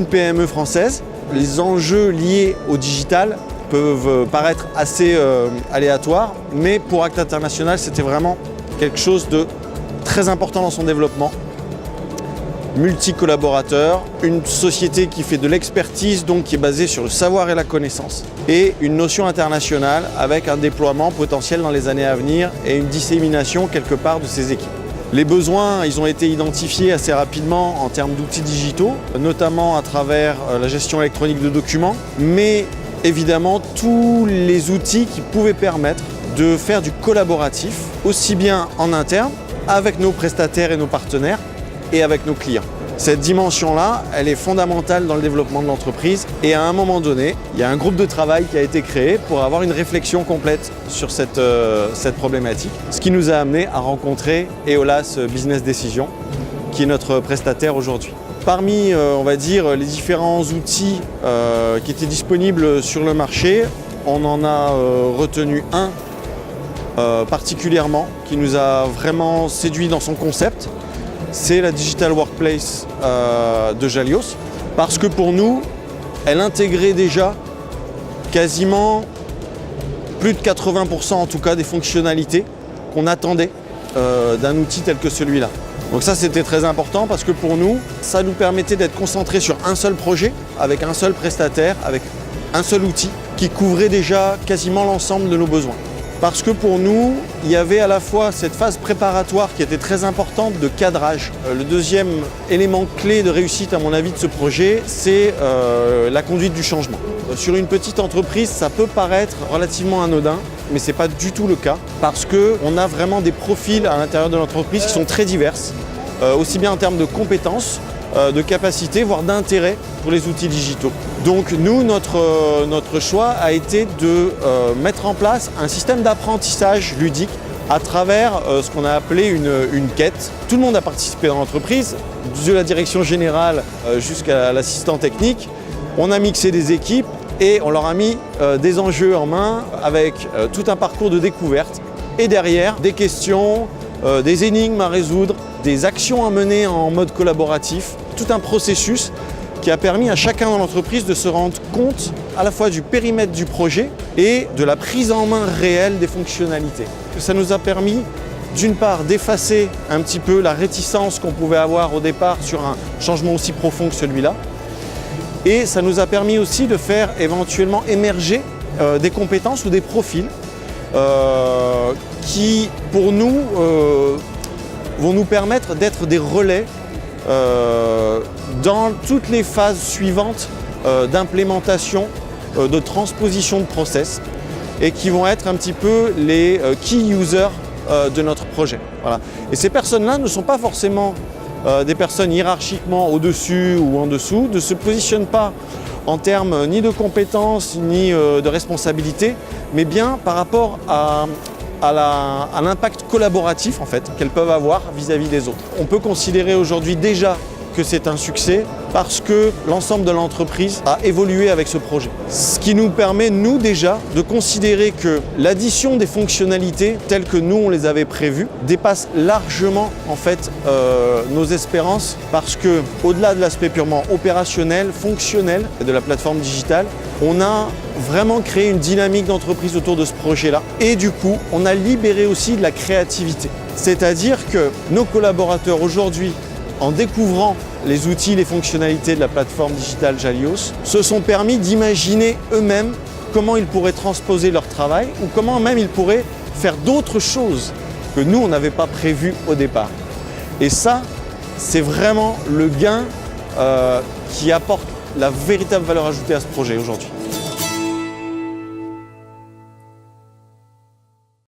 PME française, les enjeux liés au digital peuvent paraître assez aléatoires, mais pour Acte International, c'était vraiment quelque chose de très important dans son développement. Multi-collaborateurs, une société qui fait de l'expertise, donc qui est basée sur le savoir et la connaissance, et une notion internationale avec un déploiement potentiel dans les années à venir et une dissémination quelque part de ces équipes. Les besoins, ils ont été identifiés assez rapidement en termes d'outils digitaux, notamment à travers la gestion électronique de documents, mais évidemment tous les outils qui pouvaient permettre de faire du collaboratif, aussi bien en interne, avec nos prestataires et nos partenaires, et avec nos clients. Cette dimension-là, elle est fondamentale dans le développement de l'entreprise et à un moment donné, il y a un groupe de travail qui a été créé pour avoir une réflexion complète sur cette problématique, ce qui nous a amené à rencontrer Eolas Business Decisions, qui est notre prestataire aujourd'hui. Parmi, on va dire, les différents outils qui étaient disponibles sur le marché, on en a retenu un particulièrement qui nous a vraiment séduit dans son concept. C'est la Digital Workplace de Jalios, parce que pour nous, elle intégrait déjà quasiment plus de 80% en tout cas des fonctionnalités qu'on attendait d'un outil tel que celui-là. Donc ça, c'était très important parce que pour nous, ça nous permettait d'être concentrés sur un seul projet, avec un seul prestataire, avec un seul outil qui couvrait déjà quasiment l'ensemble de nos besoins. Parce que pour nous, il y avait à la fois cette phase préparatoire qui était très importante de cadrage. Le deuxième élément clé de réussite, à mon avis, de ce projet, c'est la conduite du changement. Sur une petite entreprise, ça peut paraître relativement anodin, mais ce n'est pas du tout le cas, parce qu'on a vraiment des profils à l'intérieur de l'entreprise qui sont très diverses, aussi bien en termes de compétences, de capacités, voire d'intérêt pour les outils digitaux. Donc nous, notre choix a été de mettre en place un système d'apprentissage ludique à travers ce qu'on a appelé une quête. Tout le monde a participé dans l'entreprise, de la direction générale jusqu'à l'assistant technique. On a mixé des équipes et on leur a mis des enjeux en main avec tout un parcours de découverte et derrière des questions, des énigmes à résoudre, des actions à mener en mode collaboratif, tout un processus qui a permis à chacun dans l'entreprise de se rendre compte à la fois du périmètre du projet et de la prise en main réelle des fonctionnalités. Ça nous a permis d'une part d'effacer un petit peu la réticence qu'on pouvait avoir au départ sur un changement aussi profond que celui-là, et ça nous a permis aussi de faire éventuellement émerger des compétences ou des profils qui, pour nous, vont nous permettre d'être des relais dans toutes les phases suivantes d'implémentation, de transposition de process et qui vont être un petit peu les key users de notre projet. Voilà. Et ces personnes-là ne sont pas forcément des personnes hiérarchiquement au-dessus ou en dessous, ne se positionnent pas en termes ni de compétences ni de responsabilité, mais bien par rapport à l'impact collaboratif en fait, qu'elles peuvent avoir vis-à-vis des autres. On peut considérer aujourd'hui déjà que c'est un succès parce que l'ensemble de l'entreprise a évolué avec ce projet. Ce qui nous permet, nous déjà, de considérer que l'addition des fonctionnalités telles que nous on les avait prévues dépasse largement en fait nos espérances parce que au-delà de l'aspect purement opérationnel, fonctionnel de la plateforme digitale, on a vraiment créé une dynamique d'entreprise autour de ce projet-là et du coup, on a libéré aussi de la créativité. C'est-à-dire que nos collaborateurs aujourd'hui, en découvrant les outils, les fonctionnalités de la plateforme digitale Jalios, se sont permis d'imaginer eux-mêmes comment ils pourraient transposer leur travail ou comment même ils pourraient faire d'autres choses que nous, on n'avait pas prévues au départ. Et ça, c'est vraiment le gain qui apporte la véritable valeur ajoutée à ce projet aujourd'hui.